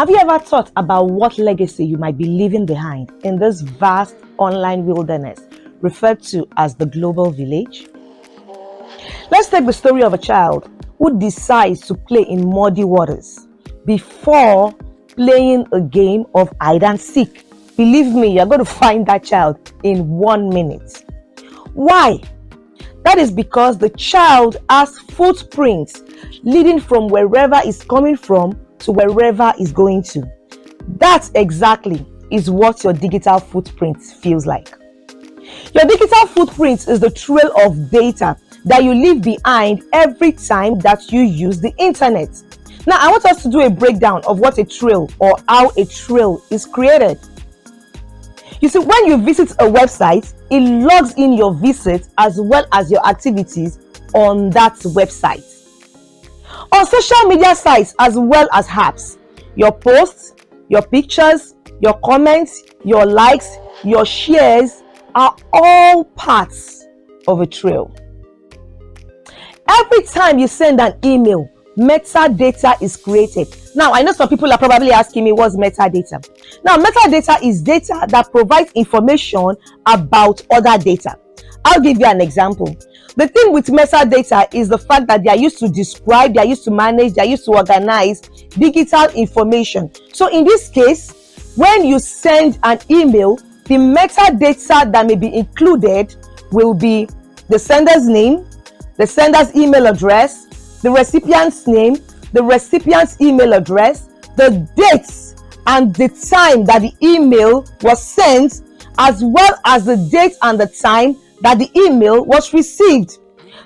Have you ever thought about what legacy you might be leaving behind in this vast online wilderness referred to as the global village? Let's take the story of a child who decides to play in muddy waters before playing a game of hide and seek. Believe me, you're going to find that child in 1 minute. Why? That is because the child has footprints leading from wherever he's coming from to wherever he's going to. That exactly is what your digital footprint feels like. Your digital footprint is the trail of data that you leave behind every time that you use the internet. Now, I want us to do a breakdown of what a trail or how a trail is created. You see, when you visit a website, it logs in your visit as well as your activities on that website. On social media sites as well as apps, your posts, your pictures, your comments, your likes, your shares are all parts of a trail. Every time you send an email, metadata is created. Now, I know some people are probably asking me, what's metadata? Now, metadata is data that provides information about other data. I'll give you an example. The thing with metadata is the fact that they are used to describe, they are used to manage, they are used to organize digital information. So in this case, when you send an email, the metadata that may be included will be the sender's name, the sender's email address, the recipient's name, the recipient's email address, the dates and the time that the email was sent, as well as the date and the time that the email was received.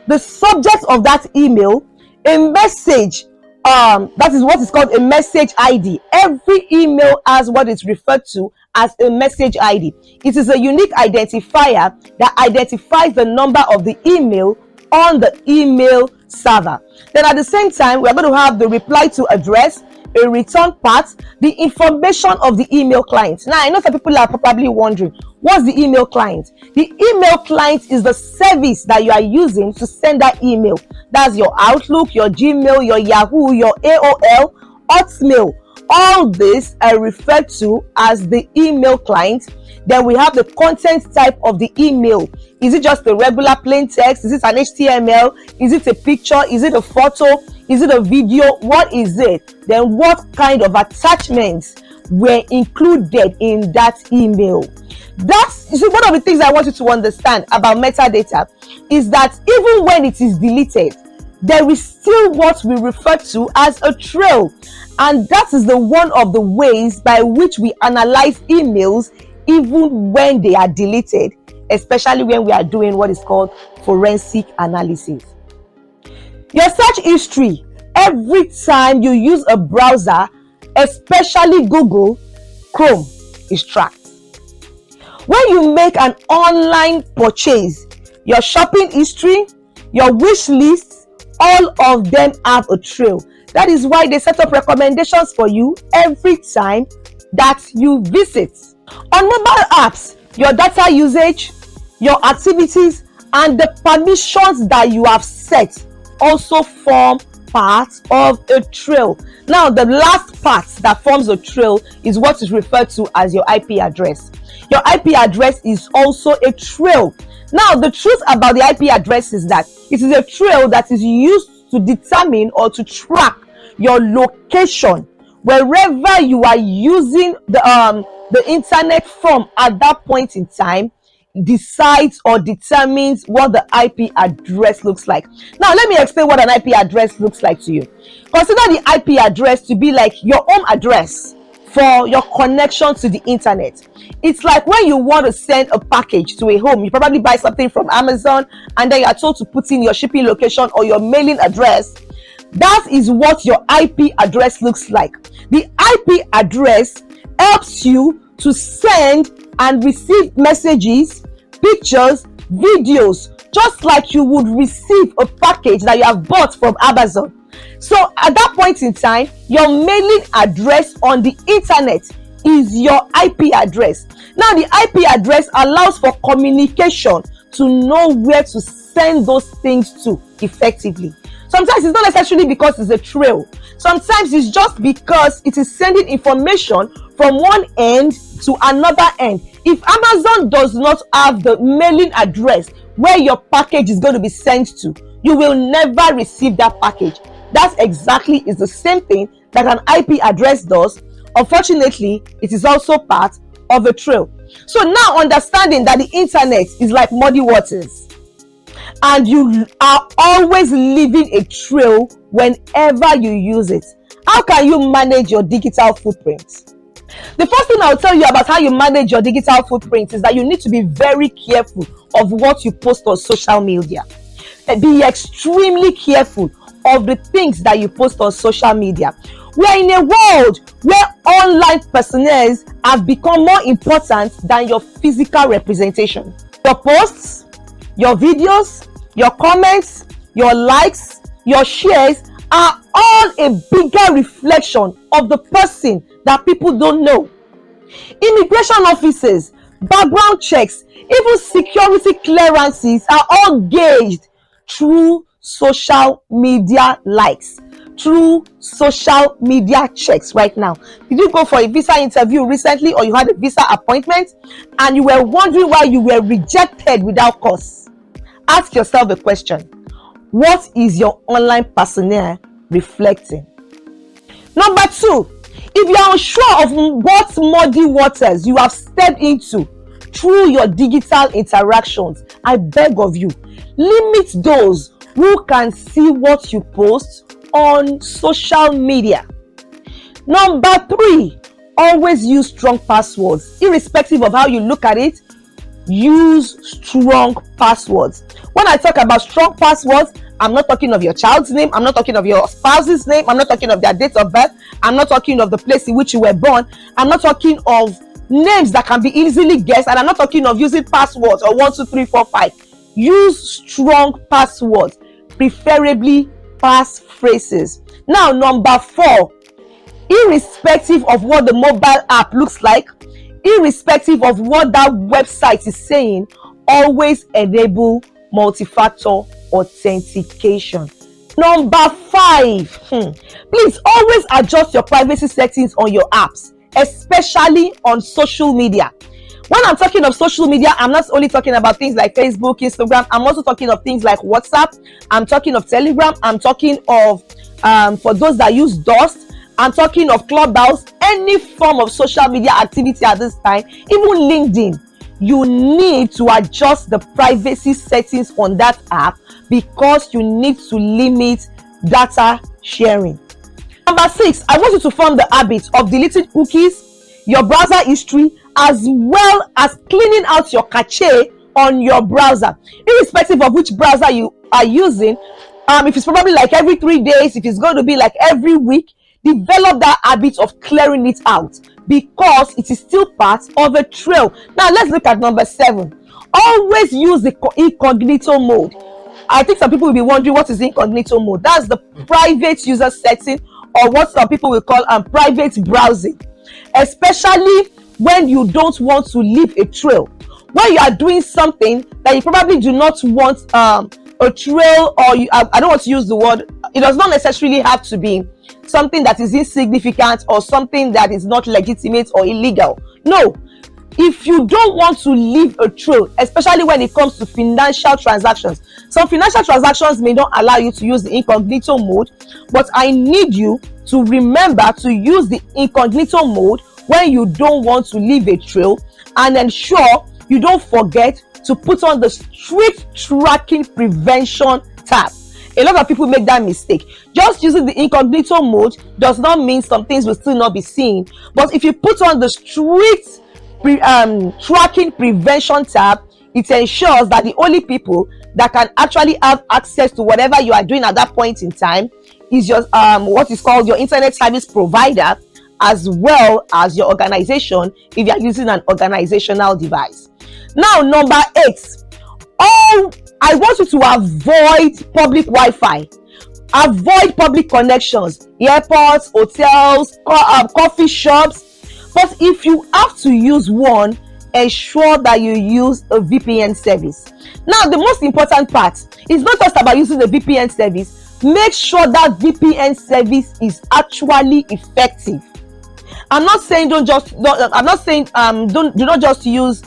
The subject of that email, a message, that is what is called a message ID. Every email has what is referred to as a message ID. It is a unique identifier that identifies the number of the email on the email server. Then at the same time, we're going to have the reply to address, a return part, the information of the email client. Now, I know some people are probably wondering, what's the email client? The email client is the service that you are using to send that email. That's your Outlook, your Gmail, your Yahoo, your AOL, Hotmail. All this are referred to as the email client. Then we have the content type of the email. Is it just a regular plain text? Is it an HTML? Is it a picture? Is it a photo? Is it a video? What is it? Then what kind of attachments were included in that email? That's one of the things I want you to understand about metadata is that even when it is deleted, there is still what we refer to as a trail. And that is the one of the ways by which we analyze emails even when they are deleted, especially when we are doing what is called forensic analysis. Your search history, every time you use a browser, especially Google Chrome, is tracked. When you make an online purchase, your shopping history, your wish list, all of them have a trail. That is why they set up recommendations for you every time that you visit. On mobile apps, your data usage, your activities, and the permissions that you have set also form part of a trail. Now, the last part that forms a trail is what is referred to as your IP address. Your IP address is also a trail. Now, the truth about the IP address is that it is a trail that is used to determine or to track your location wherever you are using the internet from at that point in time. Decides or determines what the IP address looks like. Now, let me explain what an IP address looks like to you. Consider the IP address to be like your home address for your connection to the internet. It's like when you want to send a package to a home, you probably buy something from Amazon and then you are told to put in your shipping location or your mailing address. That is what your IP address looks like. The IP address helps you to send and receive messages, pictures, videos, just like you would receive a package that you have bought from Amazon. So at that point in time, your mailing address on the internet is your IP address. Now, the IP address allows for communication to know where to send those things to effectively. Sometimes it's not necessarily because it's a trail. Sometimes it's just because it is sending information from one end to another end. If Amazon does not have the mailing address where your package is going to be sent to, you will never receive that package. That exactly is the same thing that an IP address does. Unfortunately, it is also part of a trail. So now, understanding that the internet is like muddy waters and you are always leaving a trail whenever you use it, how can you manage your digital footprint? The first thing I'll tell you about how you manage your digital footprint is that you need to be very careful of what you post on social media. Be extremely careful of the things that you post on social media. We are in a world where online personnel have become more important than your physical representation. Your posts, your videos, your comments, your likes, your shares are all a bigger reflection of the person that people don't know. Immigration offices, background checks, even security clearances are all gauged through social media likes, through social media checks right now. Did you go for a visa interview recently, or you had a visa appointment and you were wondering why you were rejected without cause? Ask yourself a question. What is your online personnel reflecting? Number two, if you are unsure of what muddy waters you have stepped into through your digital interactions, I beg of you, limit those who can see what you post on social media. Number three, always use strong passwords. Irrespective of how you look at it, use strong passwords. When I talk about strong passwords, I'm not talking of your child's name, I'm not talking of your spouse's name, I'm not talking of their date of birth, I'm not talking of the place in which you were born, I'm not talking of names that can be easily guessed, and I'm not talking of using passwords or 1, 2, 3, 4, 5. Use strong passwords, preferably passphrases. Now, number four, irrespective of what the mobile app looks like, irrespective of what that website is saying, always enable multi-factor authentication. Number five, please always adjust your privacy settings on your apps, especially on social media. When I'm talking of social media, I'm not only talking about things like Facebook, Instagram, I'm also talking of things like WhatsApp, I'm talking of Telegram, I'm talking of, for those that use Dust, I'm talking of Clubhouse, any form of social media activity at this time, even LinkedIn. You need to adjust the privacy settings on that app because you need to limit data sharing. Number six, I want you to form the habit of deleting cookies, your browser history, as well as cleaning out your cache on your browser, irrespective of which browser you are using. If it's probably like every 3 days, if it's going to be like every week, develop that habit of clearing it out because it is still part of a trail. Now let's look at number seven. Always use the incognito mode. I think some people will be wondering, what is incognito mode? That's the private user setting, or what some people will call private browsing, especially when you don't want to leave a trail. When you are doing something that you probably do not want a trail, or I don't want to use the word, it does not necessarily have to be something that is insignificant or something that is not legitimate or illegal. No, if you don't want to leave a trail, especially when it comes to financial transactions, some financial transactions may not allow you to use the incognito mode, but I need you to remember to use the incognito mode when you don't want to leave a trail, and ensure you don't forget to put on the strict tracking prevention tab. A lot of people make that mistake. Just using the incognito mode does not mean some things will still not be seen, but if you put on the strict tracking prevention tab, it ensures that the only people that can actually have access to whatever you are doing at that point in time is your what is called your internet service provider, as well as your organization if you are using an organizational device. Now, number 8, I want you to avoid public Wi-Fi. Avoid public connections, airports, hotels, coffee shops. But if you have to use one, ensure that you use a VPN service. Now, the most important part is not just about using the VPN service, make sure that VPN service is actually effective. I'm not saying do not just use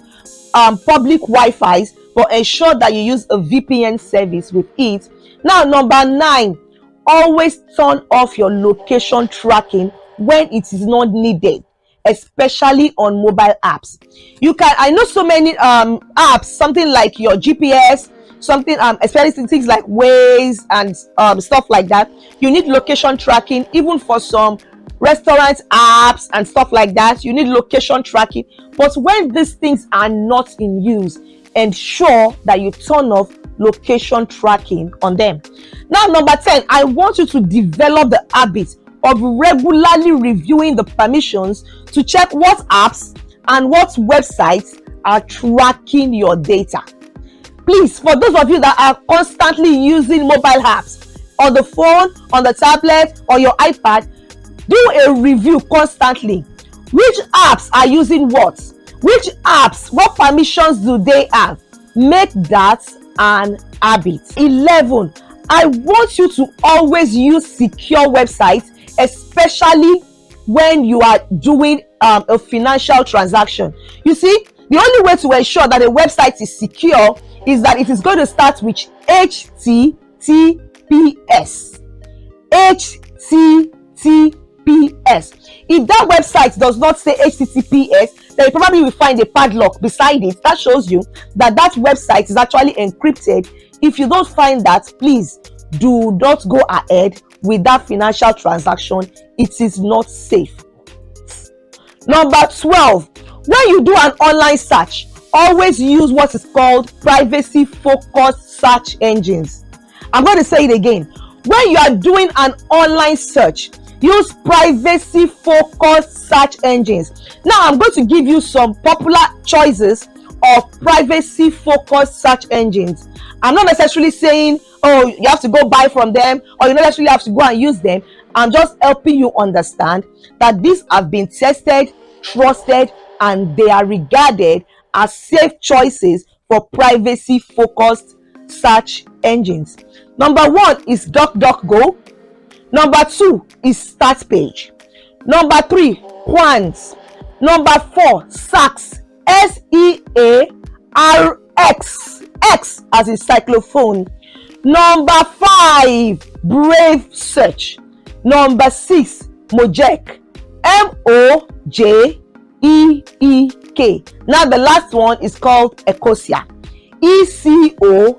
public Wi-Fi's, but ensure that you use a VPN service with it. Now, number 9, always turn off your location tracking when it is not needed, especially on mobile apps. I know so many apps, something like your GPS, something especially things like Waze and stuff like that. You need location tracking. Even for some restaurant apps and stuff like that, you need location tracking. But when these things are not in use, ensure that you turn off location tracking on them. Now, number 10, I want you to develop the habit of regularly reviewing the permissions to check what apps and what websites are tracking your data. Please, for those of you that are constantly using mobile apps on the phone, on the tablet, or your iPad, do a review constantly. Which apps are using what? Which apps, what permissions do they have? Make that an habit. 11, I want you to always use secure websites, especially when you are doing a financial transaction. You see, the only way to ensure that a website is secure is that it is going to start with HTTPS. HTTPS. If that website does not say HTTPS, then you probably will find a padlock beside it that shows you that that website is actually encrypted. If you don't find that, please do not go ahead with that financial transaction. It is not safe. Number 12, when you do an online search, always use what is called privacy focused search engines. I'm going to say it again. When you are doing an online search, use privacy focused search engines. Now, I'm going to give you some popular choices of privacy focused search engines. I'm not necessarily saying, oh, you have to go buy from them, or you don't necessarily have to go and use them. I'm just helping you understand that these have been tested, trusted, and they are regarded as safe choices for privacy focused search engines. Number 1 is DuckDuckGo. Number 2 is Startpage. Number 3, Quant. Number 4, Sax. SEARX. X as in cyclophone. Number 5, Brave Search. Number 6, Mojek. MOJEEK. Now the last one is called Ecosia. ECOSIA.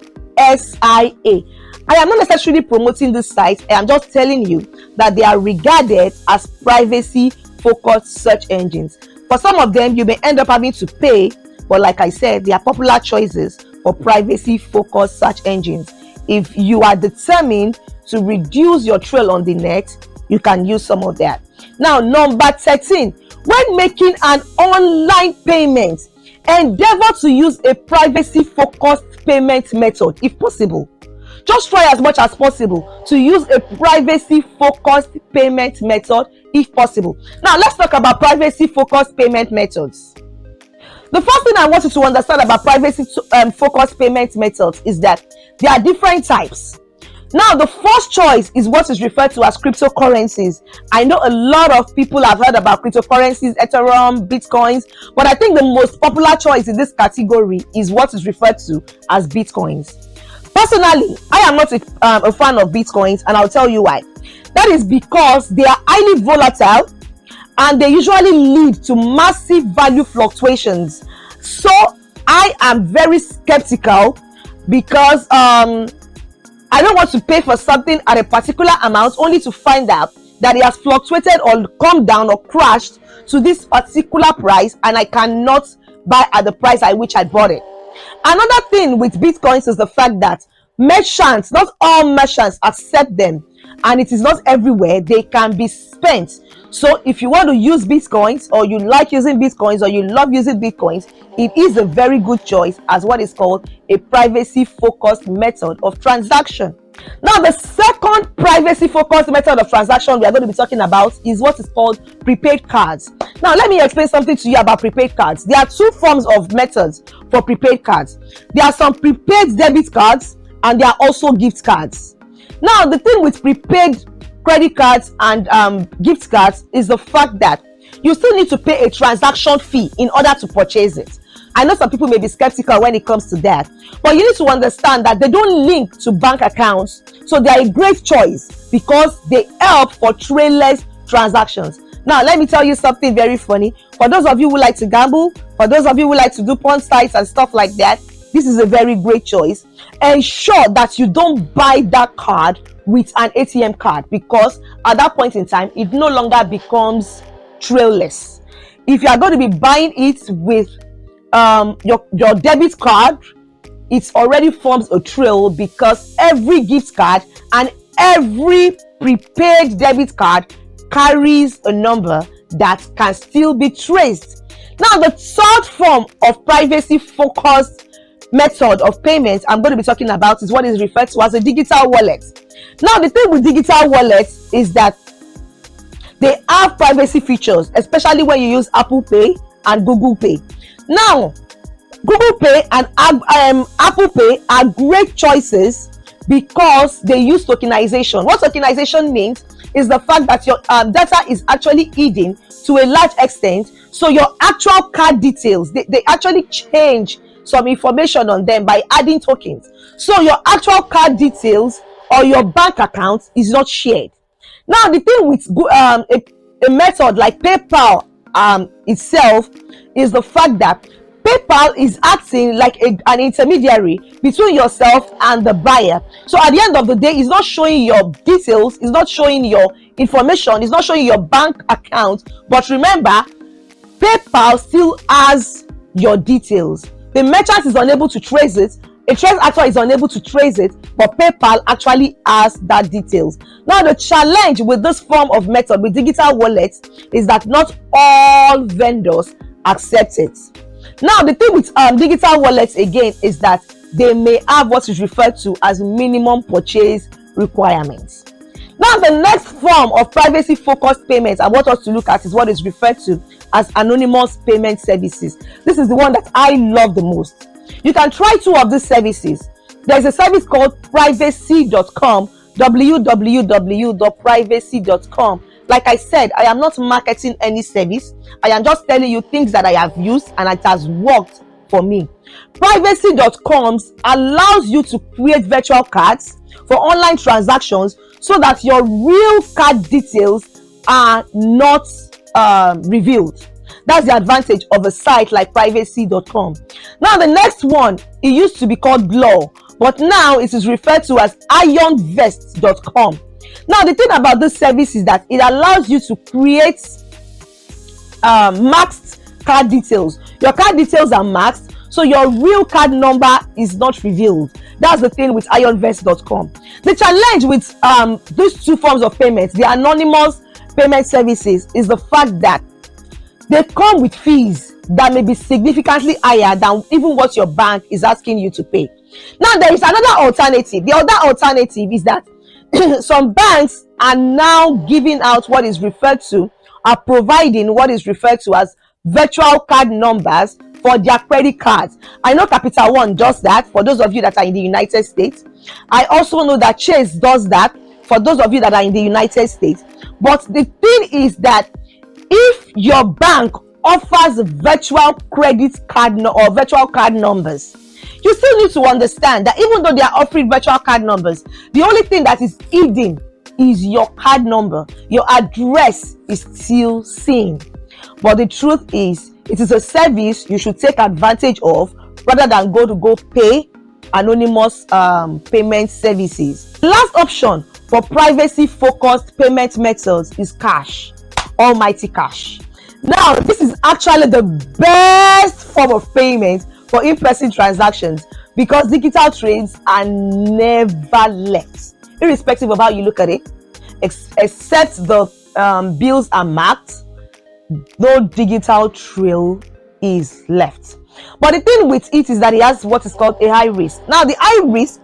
I am not necessarily promoting this site. I am just telling you that they are regarded as privacy focused search engines. For some of them, you may end up having to pay, but like I said, they are popular choices for privacy focused search engines. If you are determined to reduce your trail on the net, you can use some of that. Now, number 13, when making an online payment, endeavor to use a privacy focused payment method if possible. Just try as much as possible to use a privacy focused payment method if possible. Now, let's talk about privacy focused payment methods. The first thing I want you to understand about privacy focused payment methods is that there are different types. Now, the first choice is what is referred to as cryptocurrencies. I know a lot of people have heard about cryptocurrencies, Ethereum, Bitcoins, but I think the most popular choice in this category is what is referred to as Bitcoins. Personally, I am not a fan of Bitcoins, and I'll tell you why. That is because they are highly volatile and they usually lead to massive value fluctuations. So I am very skeptical because I don't want to pay for something at a particular amount only to find out that it has fluctuated or come down or crashed to this particular price, and I cannot buy at the price at which I bought it. Another thing with Bitcoins is the fact that merchants, not all merchants accept them, and it is not everywhere they can be spent. So if you want to use Bitcoins, or you like using Bitcoins, or you love using Bitcoins, it is a very good choice as what is called a privacy focused method of transaction. Now, the second privacy focused method of transaction we are going to be talking about is what is called prepaid cards. Now, let me explain something to you about prepaid cards. There are two forms of methods for prepaid cards. There are some prepaid debit cards, and there are also gift cards. Now, the thing with prepaid credit cards and gift cards is the fact that you still need to pay a transaction fee in order to purchase it. I know some people may be skeptical when it comes to that, but you need to understand that they don't link to bank accounts, so they are a great choice because they help for trailless transactions. Now, let me tell you something very funny. For those of you who like to gamble, for those of you who like to do porn sites and stuff like that, this is a very great choice. Ensure that you don't buy that card with an ATM card, because at that point in time, it no longer becomes trailless. If you are going to be buying it with your debit card, it already forms a trail, because every gift card and every prepaid debit card carries a number that can still be traced. Now, the third form of privacy focused method of payment I'm going to be talking about is what is referred to as a digital wallet. Now, the thing with digital wallets is that they have privacy features, especially when you use Apple Pay and Google Pay. Now, Google Pay and Apple Pay are great choices because they use tokenization. What tokenization means is the fact that your data is actually hidden to a large extent, so your actual card details, they actually change some information on them by adding tokens. So your actual card details or your bank account is not shared. Now, the thing with a method like PayPal itself is the fact that PayPal is acting like an intermediary between yourself and the buyer. So at the end of the day, it's not showing your details, it's not showing your information, it's not showing your bank account. But remember, PayPal still has your details. The merchant is unable to trace it, a trace actor is unable to trace it, but PayPal actually has that details. Now, the challenge with this form of method with digital wallets is that not all vendors accept it. Now, the thing with digital wallets again is that they may have what is referred to as minimum purchase requirements. Now, the next form of privacy focused payments I want us to look at is what is referred to as anonymous payment services. This is the one that I love the most. You can try two of these services. There's a service called privacy.com, www.privacy.com. Like I said, I am not marketing any service. I am just telling you things that I have used and it has worked for me. Privacy.com allows you to create virtual cards for online transactions so that your real card details are not revealed. That's the advantage of a site like privacy.com. Now, the next one, it used to be called Blur, but now it is referred to as ironvest.com. Now, the thing about this service is that it allows you to create masked card details. Your card details are masked, so your real card number is not revealed. That's the thing with ironvest.com. The challenge with these two forms of payments, the anonymous payment services, is the fact that they come with fees that may be significantly higher than even what your bank is asking you to pay. Now, there is another alternative. The other alternative is that some banks are now giving out what is referred to, are providing what is referred to as virtual card numbers for their credit cards. I know Capital One does that for those of you that are in the United States. I also know that Chase does that for those of you that are in the United States. But the thing is that if your bank offers virtual credit card or virtual card numbers, you still need to understand that even though they are offering virtual card numbers, the only thing that is hidden is your card number. Your address is still seen. But the truth is, it is a service you should take advantage of rather than go pay anonymous payment services. The last option for privacy focused payment methods is cash. Almighty cash. Now, this is actually the best form of payment for in-person transactions because digital trades are never left, irrespective of how you look at it. Except the bills are marked, no digital trail is left. But the thing with it is that it has what is called a high risk. Now, the high risk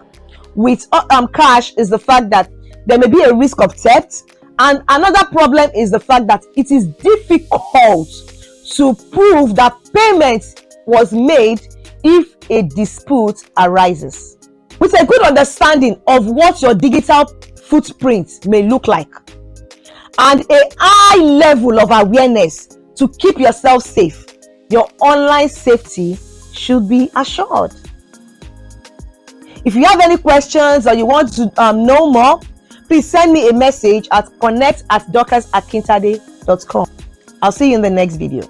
with cash is the fact that there may be a risk of theft. And another problem is the fact that it is difficult to prove that payment was made if a dispute arises. with a good understanding of what your digital footprint may look like, and a high level of awareness to keep yourself safe, your online safety should be assured. If you have any questions or you want to know more, please send me a message at connect@dorcasakintadeCom. I'll see you in the next video.